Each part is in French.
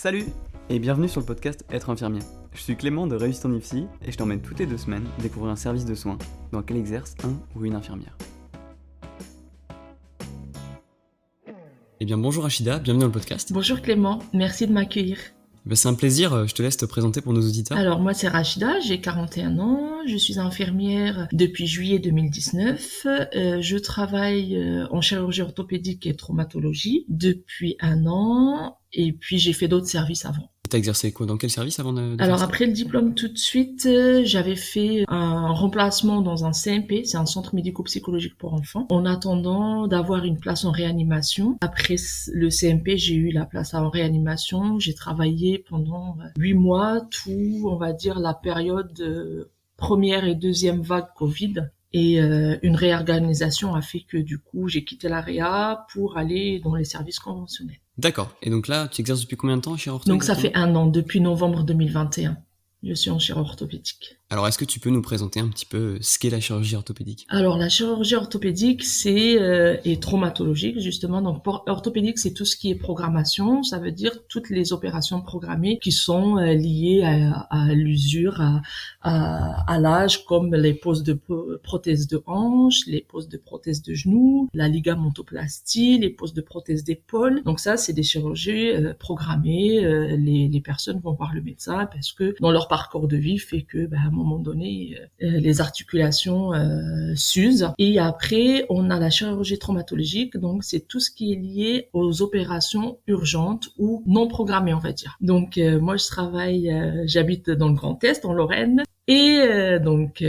Salut et bienvenue sur le podcast Être infirmier. Je suis Clément de Réussite en IFSI et je t'emmène toutes les 2 semaines découvrir un service de soins dans lequel exerce un ou une infirmière. Eh bien bonjour Rachida, bienvenue dans le podcast. Bonjour Clément, merci de m'accueillir. C'est un plaisir, je te laisse te présenter pour nos auditeurs. Alors moi c'est Rachida, j'ai 41 ans, je suis infirmière depuis juillet 2019. Je travaille en chirurgie orthopédique et traumatologie depuis 1 an et puis j'ai fait d'autres services avant. T'as exercé quoi, dans quel service avant de Alors faire après le diplôme tout de suite, j'avais fait un remplacement dans un CMP, c'est un centre médico-psychologique pour enfants, en attendant d'avoir une place en réanimation. Après le CMP, j'ai eu la place en réanimation, j'ai travaillé pendant 8 mois, tout, on va dire, la période première et deuxième vague Covid. Et une réorganisation a fait que du coup, j'ai quitté la réa pour aller dans les services conventionnels. D'accord, et donc là, tu exerces depuis combien de temps chez Ortho? Donc ça fait 1 an, depuis novembre 2021. Je suis en chirurgie orthopédique. Alors est-ce que tu peux nous présenter un petit peu ce qu'est la chirurgie orthopédique? Alors la chirurgie orthopédique et traumatologique justement. Donc orthopédique c'est tout ce qui est programmation, ça veut dire toutes les opérations programmées qui sont liées à l'usure, à l'âge, comme les poses de prothèses de hanche, les poses de prothèses de genoux, la ligamentoplastie, les poses de prothèses d'épaule. Donc ça c'est des chirurgies programmées. Les personnes vont voir le médecin parce que dans leur parcours de vie fait que à un moment donné les articulations s'usent. Et après on a la chirurgie traumatologique, donc c'est tout ce qui est lié aux opérations urgentes ou non programmées on va dire. Donc moi j'habite dans le Grand Est en Lorraine. Et donc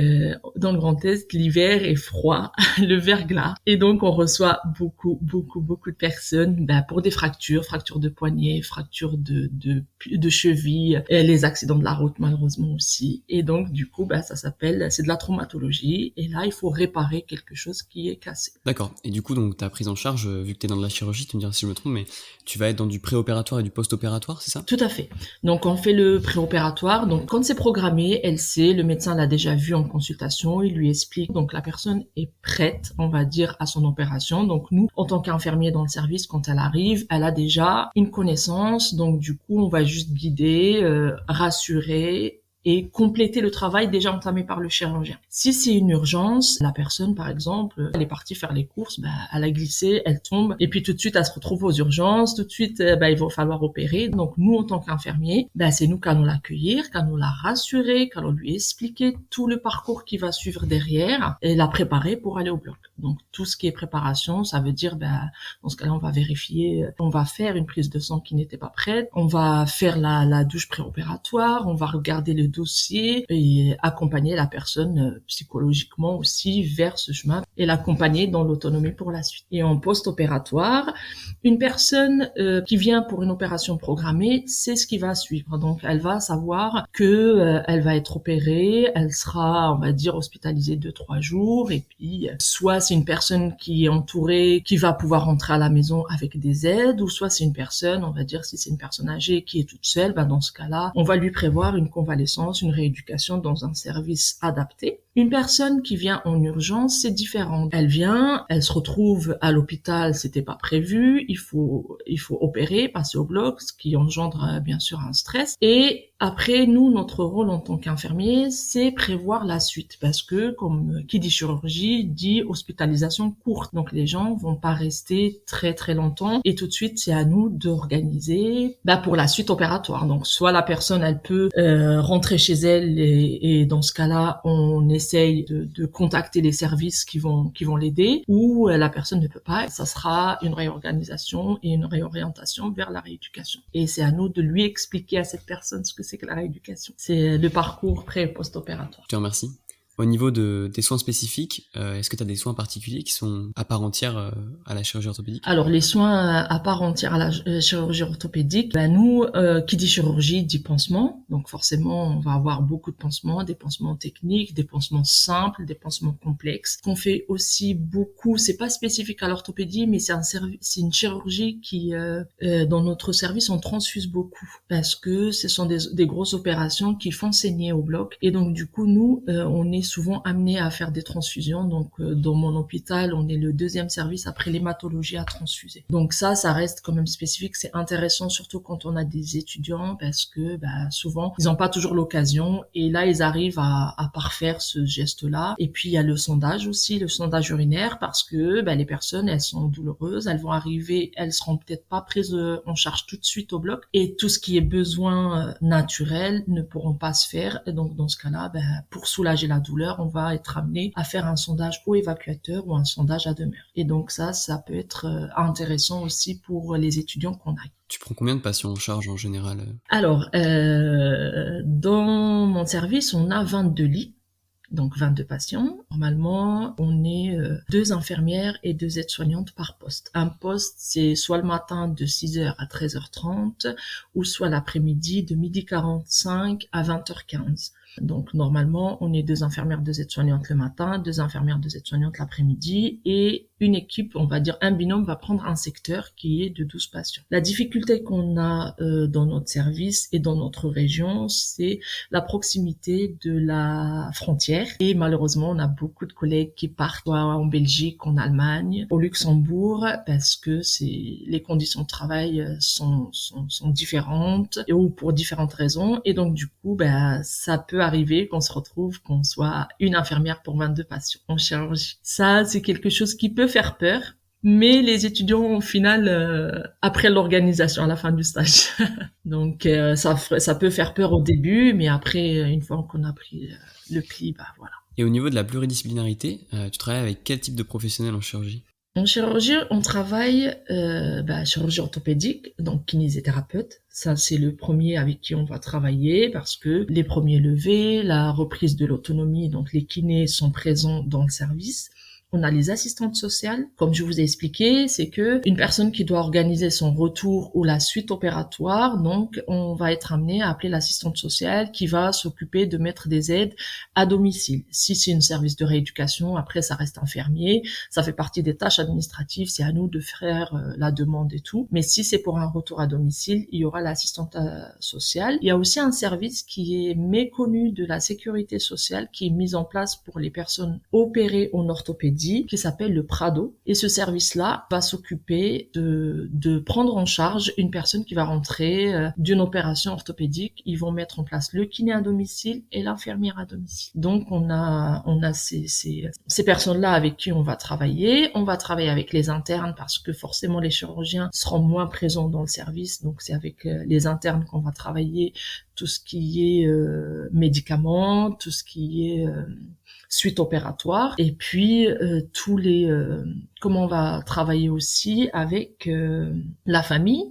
dans le Grand Est, l'hiver est froid, le verglas, et donc on reçoit beaucoup de personnes pour des fractures de poignet, fractures de cheville, et les accidents de la route malheureusement aussi. Et donc du coup c'est de la traumatologie, et là il faut réparer quelque chose qui est cassé. D'accord, et du coup donc ta prise en charge, vu que t'es dans de la chirurgie, tu me diras si je me trompe, mais tu vas être dans du préopératoire et du post-opératoire, c'est ça? Tout à fait. Donc on fait le préopératoire, donc quand c'est programmé, elle sait, le médecin l'a déjà vu en consultation, il lui explique, donc la personne est prête, on va dire, à son opération. Donc nous, en tant qu'infirmier dans le service, quand elle arrive, elle a déjà une connaissance, donc du coup on va juste guider, rassurer et compléter le travail déjà entamé par le chirurgien. Si c'est une urgence, la personne par exemple, elle est partie faire les courses, elle a glissé, elle tombe, et puis tout de suite elle se retrouve aux urgences, tout de suite il va falloir opérer. Donc nous en tant qu'infirmiers, c'est nous qui allons l'accueillir, qui allons la rassurer, qui allons lui expliquer tout le parcours qui va suivre derrière et la préparer pour aller au bloc. Donc tout ce qui est préparation, ça veut dire dans ce cas-là on va vérifier, on va faire une prise de sang qui n'était pas prête, on va faire la douche préopératoire, on va regarder le dossier et accompagner la personne psychologiquement aussi vers ce chemin et l'accompagner dans l'autonomie pour la suite. Et en post-opératoire, une personne qui vient pour une opération programmée, c'est ce qui va suivre. Donc elle va savoir que elle va être opérée, elle sera, on va dire, hospitalisée 2-3 jours, et puis soit c'est une personne qui est entourée, qui va pouvoir rentrer à la maison avec des aides, ou soit c'est une personne, on va dire, si c'est une personne âgée qui est toute seule, dans ce cas-là, on va lui prévoir une convalescence, une rééducation dans un service adapté. Une personne qui vient en urgence, c'est différent. Elle vient, elle se retrouve à l'hôpital, c'était pas prévu, il faut opérer, passer au bloc, ce qui engendre bien sûr un stress. Et après, nous, notre rôle en tant qu'infirmier, c'est prévoir la suite, parce que comme qui dit chirurgie, dit hospitalisation courte. Donc les gens vont pas rester très très longtemps, et tout de suite, c'est à nous d'organiser pour la suite opératoire. Donc soit la personne, elle peut rentrer chez elle, et dans ce cas-là, on essaye de contacter les services qui vont l'aider, ou la personne ne peut pas, ça sera une réorganisation et une réorientation vers la rééducation. Et c'est à nous de lui expliquer à cette personne ce que c'est que la rééducation. C'est le parcours pré- et post-opératoire. Je te remercie. Au niveau des soins spécifiques, est-ce que tu as des soins particuliers qui sont à part entière à la chirurgie orthopédique? Alors les soins à part entière à la chirurgie orthopédique, nous, qui dit chirurgie dit pansement. Donc forcément, on va avoir beaucoup de pansements, des pansements techniques, des pansements simples, des pansements complexes. On fait aussi beaucoup, c'est pas spécifique à l'orthopédie, mais c'est une chirurgie qui, dans notre service, on transfuse beaucoup, parce que ce sont des grosses opérations qui font saigner au bloc. Et donc du coup, nous, on est souvent amené à faire des transfusions. Donc, dans mon hôpital, on est le deuxième service après l'hématologie à transfuser. Donc ça reste quand même spécifique. C'est intéressant, surtout quand on a des étudiants, parce que souvent, ils n'ont pas toujours l'occasion. Et là, ils arrivent à parfaire ce geste-là. Et puis, il y a le sondage aussi, le sondage urinaire, parce que les personnes, elles sont douloureuses. Elles vont arriver, elles seront peut-être pas prises en charge tout de suite au bloc. Et tout ce qui est besoin naturel ne pourront pas se faire. Et donc, dans ce cas-là, pour soulager la douleur, on va être amené à faire un sondage au évacuateur ou un sondage à demeure. Et donc ça peut être intéressant aussi pour les étudiants qu'on a. Tu prends combien de patients en charge en général? Alors, dans mon service, on a 22 lits. Donc 22 patients. Normalement, on est 2 infirmières et 2 aides-soignantes par poste. Un poste, c'est soit le matin de 6h à 13h30 ou soit l'après-midi de 12h45 à 20h15. Donc normalement, on est 2 infirmières, 2 aides-soignantes le matin, 2 infirmières, 2 aides-soignantes l'après-midi et une équipe, on va dire un binôme, va prendre un secteur qui est de 12 patients. La difficulté qu'on a dans notre service et dans notre région, c'est la proximité de la frontière. Et malheureusement, on a beaucoup de collègues qui partent soit en Belgique, en Allemagne, au Luxembourg, parce que les conditions de travail sont différentes ou pour différentes raisons. Et donc du coup, ça peut arriver qu'on se retrouve qu'on soit une infirmière pour 22 patients en chirurgie. Ça, c'est quelque chose qui peut faire peur, mais les étudiants au final après l'organisation à la fin du stage. Donc ça peut faire peur au début, mais après une fois qu'on a pris le pli, voilà. Et au niveau de la pluridisciplinarité, tu travailles avec quel type de professionnels en chirurgie? En chirurgie, on travaille chirurgie orthopédique, donc kinésithérapeute. Ça, c'est le premier avec qui on va travailler parce que les premiers levés, la reprise de l'autonomie, donc les kinés sont présents dans le service. On a les assistantes sociales. Comme je vous ai expliqué, c'est que une personne qui doit organiser son retour ou la suite opératoire, donc on va être amené à appeler l'assistante sociale qui va s'occuper de mettre des aides à domicile. Si c'est un service de rééducation, après ça reste infirmier, ça fait partie des tâches administratives, c'est à nous de faire la demande et tout. Mais si c'est pour un retour à domicile, il y aura l'assistante sociale. Il y a aussi un service qui est méconnu de la sécurité sociale qui est mis en place pour les personnes opérées en orthopédie, qui s'appelle le Prado. Et ce service-là va s'occuper de prendre en charge une personne qui va rentrer d'une opération orthopédique. Ils vont mettre en place le kiné à domicile et l'infirmière à domicile. Donc on a ces personnes-là avec qui on va travailler. On va travailler avec les internes parce que forcément les chirurgiens seront moins présents dans le service. Donc c'est avec les internes qu'on va travailler tout ce qui est médicaments, tout ce qui est suite opératoire, et puis comment on va travailler aussi avec la famille.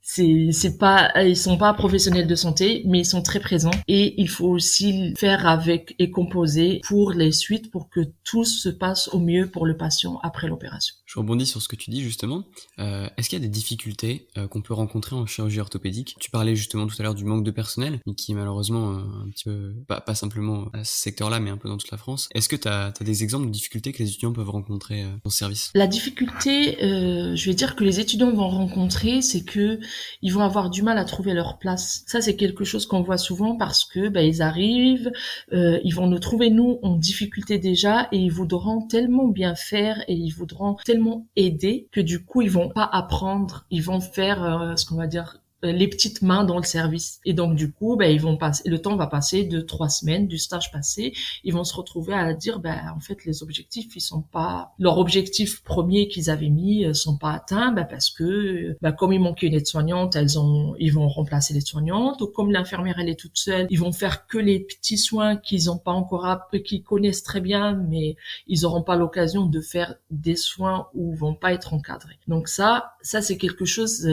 C'est pas, ils sont pas professionnels de santé, mais ils sont très présents et il faut aussi faire avec et composer pour les suites pour que tout se passe au mieux pour le patient après l'opération. Je rebondis sur ce que tu dis justement. Est-ce qu'il y a des difficultés qu'on peut rencontrer en chirurgie orthopédique? Tu parlais justement tout à l'heure du manque de personnel, mais qui est malheureusement un petit peu, pas simplement à ce secteur-là, mais un peu dans toute la France. Est-ce que tu as des exemples de difficultés que les étudiants peuvent rencontrer dans ce service? La difficulté, je vais dire que les étudiants vont rencontrer, c'est que ils vont avoir du mal à trouver leur place. Ça, c'est quelque chose qu'on voit souvent parce que ils arrivent, ils vont nous trouver nous en difficulté déjà et ils voudront tellement bien faire et ils voudront tellement aider que du coup ils vont pas apprendre, ils vont faire ce qu'on va dire les petites mains dans le service. Et donc du coup, ils vont passer, le temps va passer de 3 semaines du stage passé, ils vont se retrouver à dire en fait les objectifs, ils sont pas, leur objectif premier qu'ils avaient mis sont pas atteints parce que comme il manquait une aide-soignante, ils vont remplacer l'aide-soignante, ou comme l'infirmière elle est toute seule, ils vont faire que les petits soins qu'ils ont pas encore appris, qu'ils connaissent très bien, mais ils auront pas l'occasion de faire des soins où vont pas être encadrés. Donc ça c'est quelque chose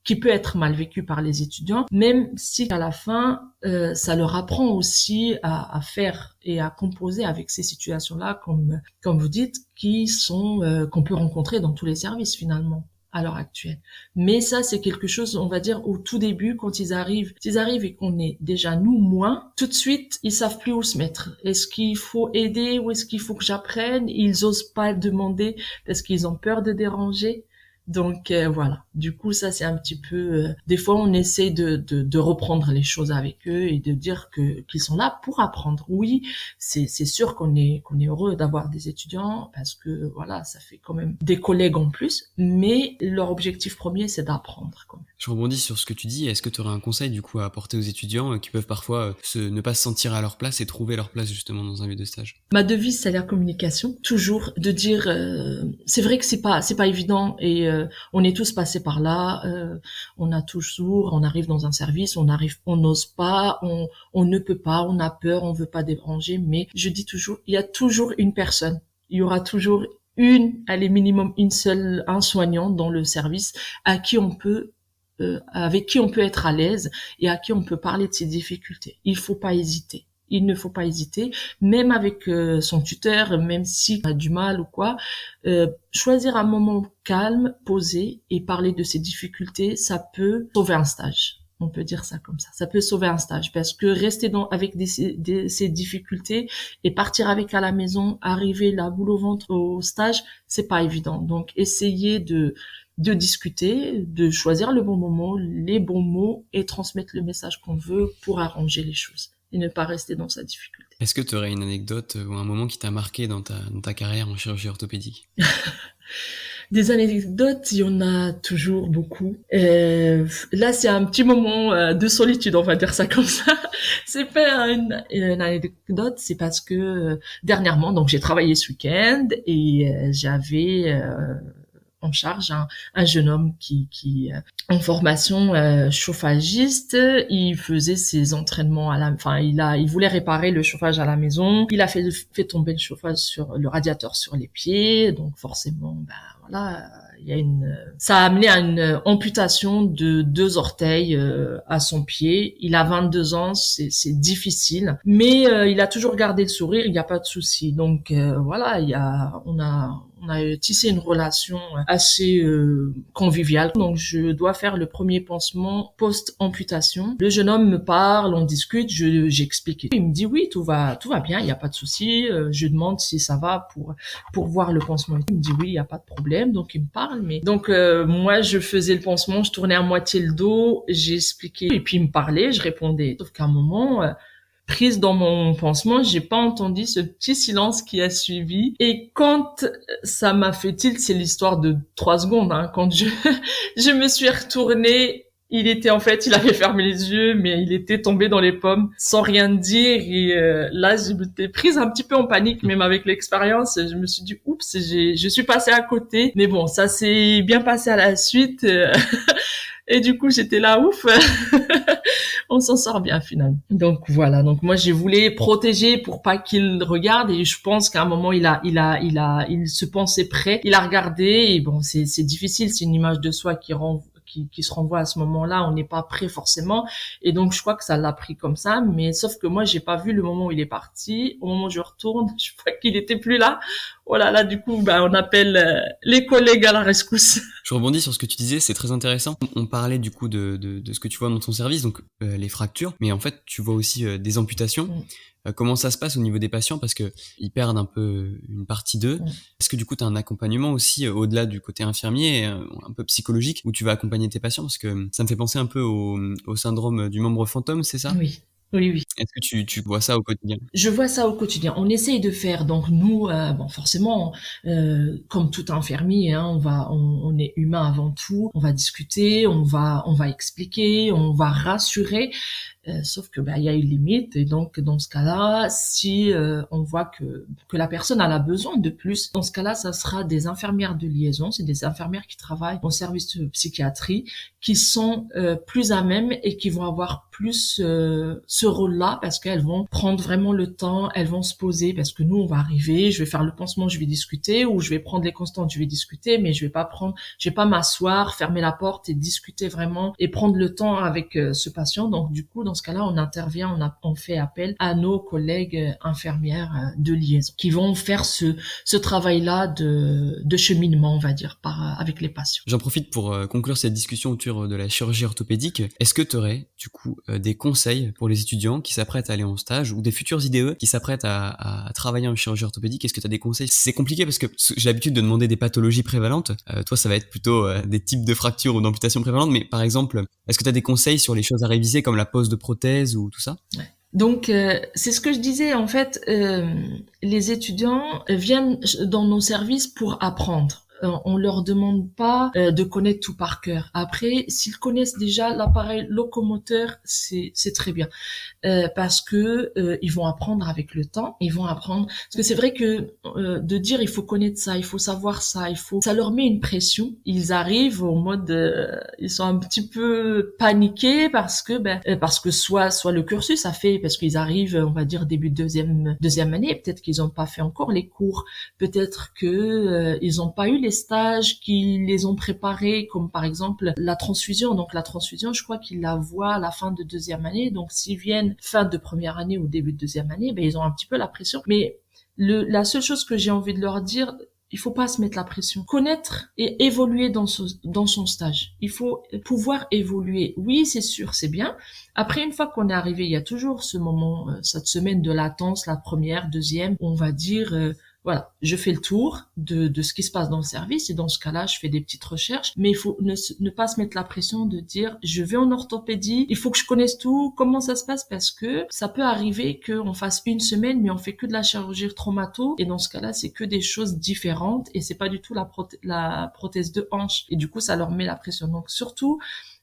qui peut être mal vécu par les étudiants, même si à la fin, ça leur apprend aussi à faire et à composer avec ces situations-là, comme vous dites, qui sont qu'on peut rencontrer dans tous les services finalement à l'heure actuelle. Mais ça, c'est quelque chose, on va dire, au tout début, quand ils arrivent et qu'on est déjà nous moins, tout de suite, ils savent plus où se mettre. Est-ce qu'il faut aider ou est-ce qu'il faut que j'apprenne? Ils osent pas demander parce qu'ils ont peur de déranger. Donc voilà. Du coup, ça c'est un petit peu. Des fois, on essaie de reprendre les choses avec eux et de dire qu'ils sont là pour apprendre. Oui, c'est sûr qu'on est heureux d'avoir des étudiants parce que voilà, ça fait quand même des collègues en plus. Mais leur objectif premier, c'est d'apprendre. Quand même. Je rebondis sur ce que tu dis. Est-ce que tu aurais un conseil du coup à apporter aux étudiants qui peuvent parfois ne pas se sentir à leur place et trouver leur place justement dans un lieu de stage? Ma devise, c'est la communication. Toujours de dire, c'est vrai que c'est pas évident et on est tous passés par là. On arrive dans un service, on n'ose pas, on ne peut pas, on a peur, on veut pas déranger. Mais je dis toujours, il y a toujours une personne. Il y aura toujours allez minimum un soignant dans le service avec qui on peut être à l'aise et à qui on peut parler de ses difficultés. Il faut pas hésiter. Il ne faut pas hésiter, même avec son tuteur, même s'il a du mal ou quoi, choisir un moment calme, posé et parler de ses difficultés, ça peut sauver un stage. On peut dire ça comme ça. Ça peut sauver un stage parce que rester avec ces difficultés et partir avec à la maison, arriver la boule au ventre au stage, c'est pas évident. Donc, essayez de discuter, de choisir le bon moment, les bons mots et transmettre le message qu'on veut pour arranger les choses et ne pas rester dans sa difficulté. Est-ce que tu aurais une anecdote ou un moment qui t'a marqué dans ta carrière en chirurgie orthopédique? Des anecdotes, il y en a toujours beaucoup. Là, c'est un petit moment de solitude, on va dire ça comme ça. C'est pas une anecdote, c'est parce que dernièrement, donc j'ai travaillé ce week-end et j'avais en charge un jeune homme qui en formation chauffagiste. Il faisait ses entraînements il voulait réparer le chauffage à la maison. Il a fait tomber le chauffage sur le radiateur sur les pieds, donc forcément voilà, ça a amené à une amputation de 2 orteils à son pied. Il a 22 ans, c'est difficile, mais il a toujours gardé le sourire, il n'y a pas de souci. Donc voilà, on a tissé une relation assez conviviale. Donc je dois faire le premier pansement post-amputation. Le jeune homme me parle, on discute, j'explique. Il me dit oui, tout va bien, il n'y a pas de souci. Je demande si ça va pour voir le pansement. Il me dit oui, il n'y a pas de problème. Donc il me parle. Mais donc moi je faisais le pansement, je tournais à moitié le dos, j'ai expliqué et puis il me parlait, je répondais. Sauf qu'à un moment prise dans mon pansement, j'ai pas entendu ce petit silence qui a suivi. Et quand ça m'a fait tilt, c'est l'histoire de 3 secondes, hein, quand je me suis retournée, il avait fermé les yeux, mais il était tombé dans les pommes sans rien dire. Et là, j'étais prise un petit peu en panique, même avec l'expérience. Je me suis dit, oups, je suis passée à côté. Mais bon, ça s'est bien passé à la suite. Et du coup, j'étais là, ouf, on s'en sort bien finalement. Donc voilà. Donc moi, j'ai voulu protéger pour pas qu'il regarde. Et je pense qu'à un moment, il se pensait prêt. Il a regardé. Et bon, c'est difficile. C'est une image de soi qui se renvoie à ce moment-là, on n'est pas prêt forcément, et donc je crois que ça l'a pris comme ça, mais sauf que moi j'ai pas vu le moment où il est parti. Au moment où je retourne, je vois qu'il était plus là. Oh là là, du coup on appelle les collègues à la rescousse. Je rebondis sur ce que tu disais, c'est très intéressant. On parlait du coup de ce que tu vois dans ton service, donc les fractures, mais en fait tu vois aussi des amputations. Comment ça se passe au niveau des patients, parce que ils perdent un peu une partie d'eux. Est-ce que du coup tu as un accompagnement aussi au-delà du côté infirmier, un peu psychologique, où tu vas accompagner tes patients, parce que ça me fait penser un peu au syndrome du membre fantôme, c'est ça? Oui. Oui. Est-ce que tu vois ça au quotidien? Je vois ça au quotidien. On essaye de faire. Donc nous, forcément, comme tout infirmier, hein, on est humain avant tout. On va discuter, on va expliquer, on va rassurer. Sauf que il y a une limite, et donc dans ce cas-là, si on voit que la personne a besoin de plus, dans ce cas-là, ça sera des infirmières de liaison, c'est des infirmières qui travaillent au service de psychiatrie, qui sont plus à même et qui vont avoir plus ce rôle-là, parce qu'elles vont prendre vraiment le temps, elles vont se poser, parce que nous on va arriver, je vais faire le pansement, je vais discuter, ou je vais prendre les constantes, je vais discuter, mais je vais pas m'asseoir, fermer la porte et discuter vraiment et prendre le temps avec ce patient. Donc du coup, dans ce cas-là, on intervient, on fait appel à nos collègues infirmières de liaison qui vont faire ce travail-là de cheminement, on va dire, avec les patients. J'en profite pour conclure cette discussion autour de la chirurgie orthopédique. Est-ce que tu aurais, du coup, des conseils pour les étudiants qui s'apprêtent à aller en stage ou des futurs IDE qui s'apprêtent à travailler en chirurgie orthopédique? Est-ce que tu as des conseils? C'est compliqué parce que j'ai l'habitude de demander des pathologies prévalentes. Toi, ça va être plutôt des types de fractures ou d'amputations prévalentes. Mais par exemple, est-ce que tu as des conseils sur les choses à réviser comme la pose de prothèse ou tout ça? Ouais. Donc, c'est ce que je disais, en fait, les étudiants viennent dans nos services pour apprendre. On leur demande pas de connaître tout par cœur. Après, s'ils connaissent déjà l'appareil locomoteur, c'est très bien, parce que ils vont apprendre avec le temps. Ils vont apprendre, parce que c'est vrai que de dire il faut connaître ça, il faut savoir ça, ça leur met une pression. Ils arrivent au mode, ils sont un petit peu paniqués parce que soit le cursus a fait, parce qu'ils arrivent, on va dire début de deuxième année, peut-être qu'ils n'ont pas fait encore les cours, peut-être que ils n'ont pas eu les stages qui les ont préparés, comme par exemple la transfusion. Donc la transfusion, je crois qu'ils la voient à la fin de deuxième année. Donc s'ils viennent fin de première année ou début de deuxième année, ils ont un petit peu la pression. Mais la seule chose que j'ai envie de leur dire, il faut pas se mettre la pression. Connaître et évoluer dans son stage. Il faut pouvoir évoluer. Oui, c'est sûr, c'est bien. Après, une fois qu'on est arrivé, il y a toujours ce moment, cette semaine de latence, la première, deuxième, on va dire, voilà, je fais le tour de ce qui se passe dans le service et dans ce cas-là, je fais des petites recherches. Mais il faut ne pas se mettre la pression de dire je vais en orthopédie, il faut que je connaisse tout, comment ça se passe, parce que ça peut arriver qu'on fasse une semaine mais on fait que de la chirurgie traumato et dans ce cas-là, c'est que des choses différentes et c'est pas du tout la prothèse de hanche et du coup, ça leur met la pression. Donc surtout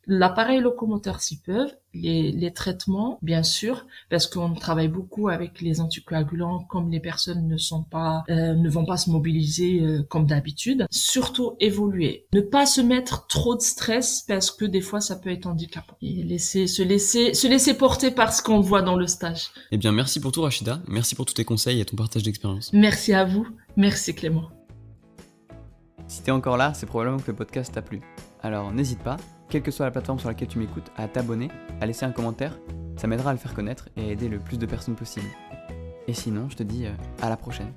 l'appareil locomoteur s'ils peuvent, les traitements, bien sûr, parce qu'on travaille beaucoup avec les anticoagulants, comme les personnes ne vont pas se mobiliser comme d'habitude. Surtout évoluer. Ne pas se mettre trop de stress parce que des fois ça peut être handicapant. Et se laisser porter par ce qu'on voit dans le stage. Eh bien, merci pour tout, Rachida. Merci pour tous tes conseils et ton partage d'expérience. Merci à vous. Merci Clément. Si t'es encore là, c'est probablement que le podcast t'a plu. Alors n'hésite pas, quelle que soit la plateforme sur laquelle tu m'écoutes, à t'abonner, à laisser un commentaire, ça m'aidera à le faire connaître et à aider le plus de personnes possible. Et sinon, je te dis à la prochaine.